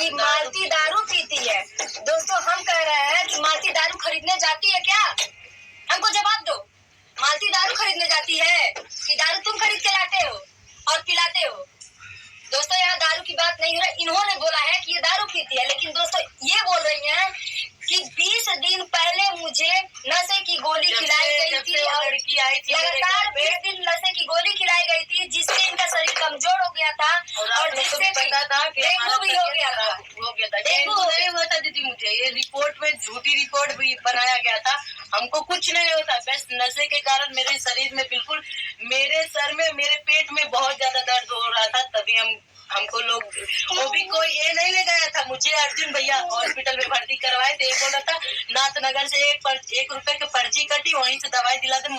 कि मालती दारू पीती है। दोस्तों हम कह रहे हैं कि मालती दारू खरीदने जाती है क्या? हमको जवाब दो। मालती दारू खरीदने जाती है कि दारू तुम खरीद के लाते हो और पिलाते हो? दोस्तों यहाँ दारू की बात नहीं हो रही। इन्होंने बोला है कि ये दारू पीती है, लेकिन दोस्तों ये बोल रही हैं कि 20 दिन पहले मुझे नशे की गोली खिलाई गई थी और लड़की आई थी, लगातार 20 दिन नशे की गोली खिलाई गई थी, जिससे इनका शरीर कमजोर हो गया था और जिससे पता था कि डेंगू भी हो गया था। डेंगू नहीं हुआ था दीदी, मुझे ये रिपोर्ट में झूठी रिपोर्ट भी बनाया गया था। हमको कुछ नहीं होता, बस नशे के कारण मेरे शरीर में बिल्कुल, मेरे सर में, मेरे पेट में बहुत ज्यादा दर्द हो रहा था। तभी हमको लोग, वो भी कोई ये नहीं ले गया था, मुझे अर्जुन भैया हॉस्पिटल में भर्ती करवाए थे। बोल रहा था नाथनगर से 1 रुपए की पर्ची कटी, वहीं से दवाई दिलाते,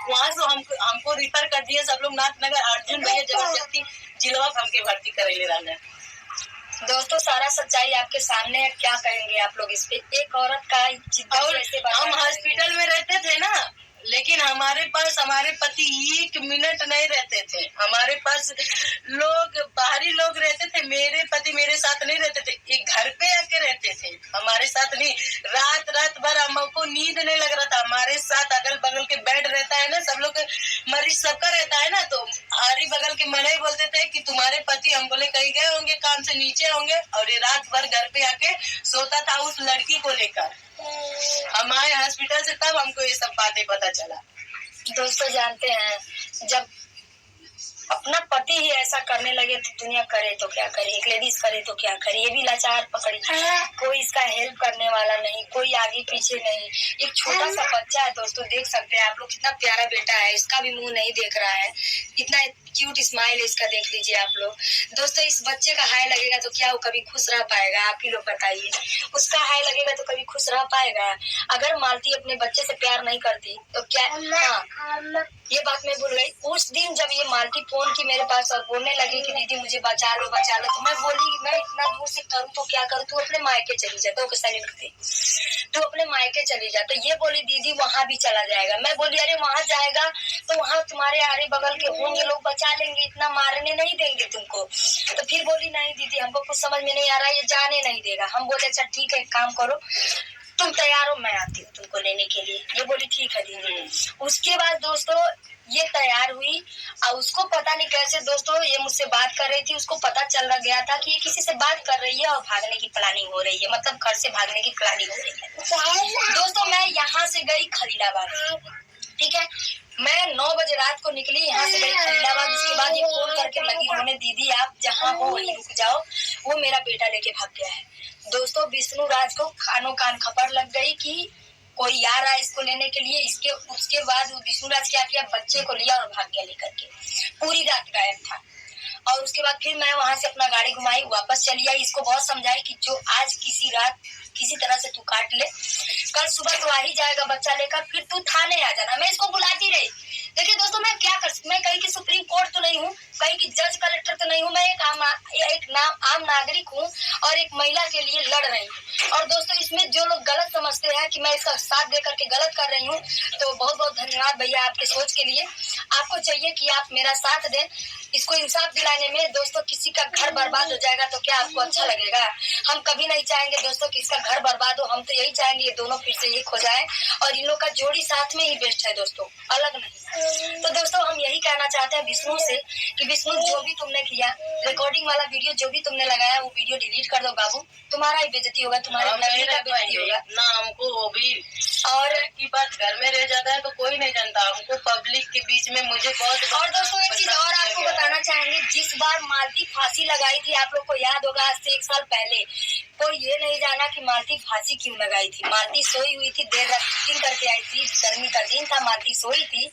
वहाँ से हमको रिफर कर दिए सब लोग नाथनगर। अर्जुन भैया जबरदस्ती जिलवा हमके भर्ती करे ले रहा है। दोस्तों सारा सच्चाई आपके सामने है, क्या कहेंगे आप लोग इस पे? एक औरत का हम हॉस्पिटल में रहते थे ना, लेकिन हमारे पास हमारे पति 1 मिनट नहीं रहते थे। हमारे पास लोग, बाहरी लोग रहते थे, मेरे पति मेरे साथ नहीं रहते थे, एक घर पे आके रहते थे, हमारे साथ नहीं। रात भर हमको नींद नहीं लग रहा था। हमारे साथ अगल बगल के बेड रहता है ना, सब लोग मरीज सबका रहता है ना, तो आरी बगल के मने बोलते थे कि तुम्हारे पति, हम बोले कहीं गए होंगे काम से नीचे होंगे, और ये रात भर घर पे आके सोता था उस लड़की को लेकर। हम आए हॉस्पिटल से, तब हमको ये सब बातें पता चला। दोस्तों जानते हैं, जब अपना पति ही ऐसा करने लगे तो दुनिया करे तो क्या करे, एक लेडीज करे तो क्या करे। ये भी लाचार पकड़ी, कोई इसका हेल्प करने वाला नहीं, कोई आगे पीछे नहीं। एक छोटा सा बच्चा है दोस्तों, देख सकते हैं आप लोग, कितना प्यारा बेटा है, इसका भी मुंह नहीं देख रहा है, इतना क्यूट स्माइल है इसका, देख लीजिए आप लोग। दोस्तों इस बच्चे का हाय लगेगा तो क्या वो कभी खुश रह पाएगा? आप ही लोग बताइए। उसका हाय लगेगा तो कभी खुश रह पाएगा? अगर मालती अपने बच्चे से प्यार नहीं करती तो क्या? हाँ, ये बात मैं भूल गई। उस दिन जब ये मालती फोन की मेरे पास और बोलने लगी कि दीदी मुझे बचा लो, तो मैं बोली मैं इतना दूर से करूँ तो क्या करूँ, तू अपने मायके चली जा। तो तू अपने मायके चली जा। तो ये बोली दीदी वहाँ भी चला जाएगा। मैं बोली अरे वहाँ जाएगा तो वहाँ तुम्हारे आरे बगल के होंगे लोग, बचा लेंगे, इतना मारने नहीं देंगे तुमको। तो फिर बोली नहीं दीदी हमको कुछ समझ में नहीं आ रहा, ये जाने नहीं देगा। हम बोले अच्छा ठीक है, काम करो, तुम तैयार हो, मैं आती हूँ तुमको लेने के लिए। ये बोली ठीक है दीदी। उसके बाद दोस्तों ये तैयार हुई और उसको पता नहीं कैसे दोस्तों ये मुझसे बात कर रही थी, उसको पता चल गया था कि ये किसी से बात कर रही है और भागने की प्लानिंग हो रही है, मतलब घर से भागने की प्लानिंग हो रही है। दोस्तों मैं यहाँ से गई खलीलाबाद, ठीक है, मैं 9 बजे रात को निकली, यहाँ से गई खलीलाबाद। उसके बाद ये फोन करके लगी होने, दीदी आप जहाँ हो वहीं रुक जाओ, वो मेरा बेटा लेके भाग गया है। दोस्तों विष्णु राज को कानों कान खबर लग गई कि कोई आ रहा है इसको लेने के लिए। उसके बाद विष्णु राज क्या किया, बच्चे को लिया और भाग गया लेकर के। पूरी रात गायब था। और उसके बाद फिर मैं वहां से अपना गाड़ी घुमाई, वापस चली आई। इसको बहुत समझाई कि जो आज किसी रात किसी तरह से तू काट ले, कल सुबह तो आ ही जाएगा बच्चा लेकर, फिर तू थाने आ जाना। मैं इसको बुलाती रही। देखिए दोस्तों मैं क्या कर, मैं कहीं की सुप्रीम कोर्ट तो नहीं हूँ, कहीं की जज कलेक्टर तो नहीं हूँ, मैं एक आम नागरिक हूँ और एक महिला के लिए लड़ रही हूँ। और दोस्तों इसमें जो लोग गलत समझते हैं कि मैं इसका साथ देकर के गलत कर रही हूँ, तो बहुत बहुत धन्यवाद भैया आपके सोच के लिए। आपको चाहिए कि आप मेरा साथ दें इसको इंसाफ दिलाने में। दोस्तों किसी का घर बर्बाद हो जाएगा तो क्या आपको अच्छा लगेगा? हम कभी नहीं चाहेंगे दोस्तों कि इसका घर बर्बाद हो। हम तो यही चाहेंगे ये दोनों फिर से एक हो जाए और इन लोग का जोड़ी साथ में ही बेस्ट है दोस्तों, अलग नहीं। तो दोस्तों हम यही कहना चाहते हैं विष्णु से कि विष्णु जो भी तुमने किया, रिकॉर्डिंग वाला वीडियो जो भी तुमने लगाया, वो वीडियो डिलीट कर दो बाबू, तुम्हारा ही बेइज्जती होगा, तुम्हारे नबी का बेइज्जती होगा ना। हमको वो भी और की बात घर में रह जाता है तो कोई नहीं जानता, हमको पब्लिक के बीच में मुझे बहुत। और दोस्तों एक चीज और आपको बताना चाहेंगे, जिस बार मालती फांसी लगाई थी, आप लोग को याद होगा आज से 1 साल पहले, कोई ये नहीं जाना कि मालती फांसी क्यों लगाई थी। मालती सोई हुई थी, देर रात शूटिंग करके आई थी, गर्मी का दिन था, मालती सोई थी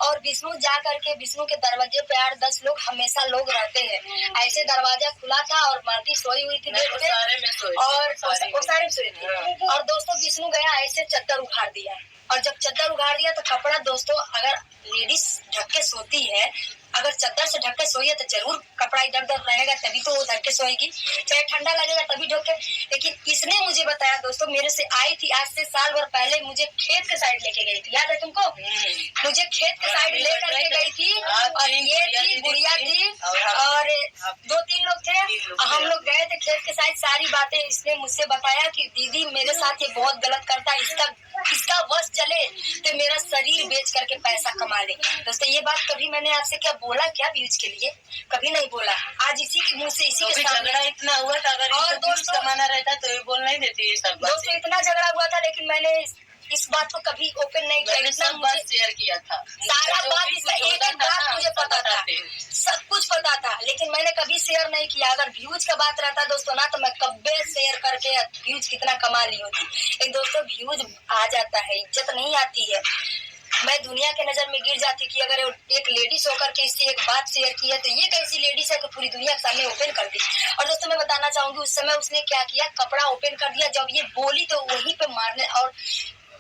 और विष्णु जा करके विष्णु के दरवाजे पे 8-10 लोग हमेशा लोग रहते हैं, ऐसे दरवाजा खुला था और मालती सोई हुई थी बेड पे और सारे सोए थे। और दोस्तों विष्णु गया ऐसे चद्दर उखाड़ दिया और जब चद्दर उखाड़ दिया तो कपड़ा, दोस्तों अगर लेडीज ढक के सोती है अगर चादर से ढक के सोइए तो जरूर कपड़ा इधर उधर रहेगा, तभी तो वो ढक के सोएगी, चाहे ठंडा लगेगा तभी ढक के। लेकिन इसने मुझे बताया दोस्तों, मेरे से आई थी आज से साल भर पहले, मुझे खेत के साइड लेके गई थी, याद है तुमको? मुझे खेत के साइड ले करके गई थी, और ये थी गुड़िया थी और 2-3 लोग थे। हम लोग गए थे खेत के साइड, सारी बातें इसने मुझसे बताया कि दीदी मेरे साथ ये बहुत गलत करता है, इसका बस चले तो मेरा शरीर बेच करके पैसा कमा ले। दोस्तों ये बात कभी मैंने आपसे क्या बोला क्या व्यूज के लिए? कभी नहीं बोला। आज इसी के मुंह से, इसी के सामने झगड़ा इतना हुआ था, अगर और दोस्तों कमाना रहता तो ये बोल नहीं देती ये सब बात। दोस्तों इतना झगड़ा हुआ था, लेकिन मैंने इस बात को कभी ओपन नहीं किया, इतना बात शेयर किया था, सारा बात, इसका एक एक बात मुझे पता था, सब कुछ पता था, लेकिन मैंने कभी शेयर नहीं किया। अगर व्यूज का बात रहता दोस्तों ना, तो मैं कब्बे शेयर करके व्यूज कितना कमा ली होती। लेकिन दोस्तों व्यूज आ जाता है, इज्जत नहीं आती है। मैं दुनिया के नजर में गिर जाती कि अगर एक लेडीज होकर के इससे एक बात शेयर की है, तो ये कैसी लेडीज है कि पूरी दुनिया के सामने ओपन कर दी। और दोस्तों मैं बताना चाहूंगी, उस समय उसने क्या किया, कपड़ा ओपन कर दिया, जब ये बोली तो वहीं पे मारने, और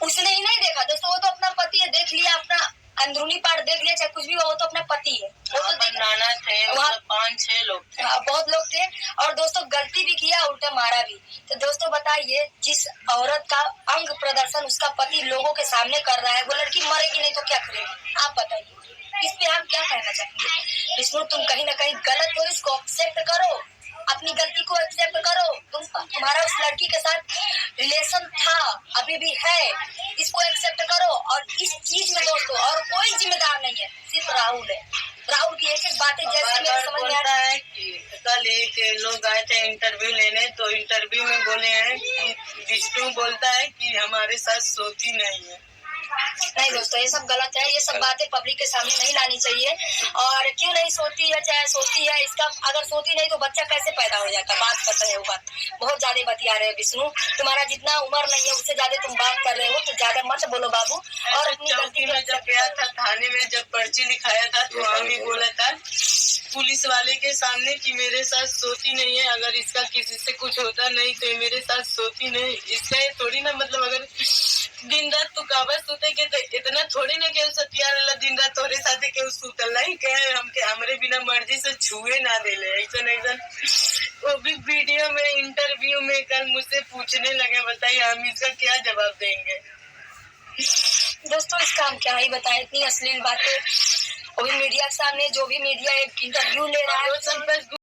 उसने ही नहीं देखा दोस्तों, वो तो अपना पति है, देख लिया, अपना अंदरूनी पार्ट देख लिया, चाहे कुछ भी वो तो अपना पति है, वो तो देख। नाना थे वहाँ 5-6 लोग, बहुत लोग थे, और दोस्तों गलती भी किया, उल्टा मारा भी। तो दोस्तों बताइए, जिस औरत का अंग प्रदर्शन उसका पति लोगों के सामने कर रहा है, वो लड़की मरेगी नहीं तो क्या करेगी? आप बताइए, इस पे हम क्या कहना चाहेंगे? विष्णु तुम कहीं ना कहीं गलत हो, इसको एक्सेप्ट करो, अपनी गलती को एक्सेप्ट करो। तुम्हारा उस लड़की के साथ रिलेशन था, अभी भी है, इसको एक्सेप्ट करो। और इस चीज में दोस्तों और कोई जिम्मेदार नहीं है, सिर्फ राहुल है। राहुल की एक एक बातें जैसे मेरे समझ में आता है कि कल एक लोग आए थे इंटरव्यू लेने, तो इंटरव्यू में बोले हैं कि विष्णु बोलता है कि हमारे साथ सोती नहीं है। नहीं दोस्तों ये सब गलत है, ये सब बातें पब्लिक के सामने नहीं लानी चाहिए। और क्यों नहीं सोती है, चाहे सोती है, इसका अगर सोती नहीं तो बच्चा कैसे पैदा हो जाता? बात करते हैं, वो बात बहुत ज्यादा बतिया रहे हैं विष्णु, तुम्हारा जितना उम्र नहीं है उससे ज्यादा तुम बात कर रहे हो, तो ज्यादा मत बोलो बाबू। और अपनी गलती में जब गया था थाने में, जब पर्ची लिखाया था तो वहाँ भी बोला था पुलिस वाले के सामने कि मेरे साथ सोती नहीं है, अगर इसका किसी से कुछ होता नहीं तो मेरे साथ सोती नहीं। इससे थोड़ी ना मतलब अगर दिन रात तू काबा सोते के तो इतना थोड़ी ना के सतिया रहला दिन रात तोरे साथे के सुतल नहीं के हमके हमरे बिना मर्जी से छुए ना देले। ऐसा वो भी वीडियो में इंटरव्यू में कल मुझसे पूछने लगे, बताइए हम इसका क्या जवाब देंगे? दोस्तों इसका हम क्या ही बताएं, इतनी अश्लील बातें, वो भी मीडिया के सामने, जो भी मीडिया एक इंटरव्यू ले रहा है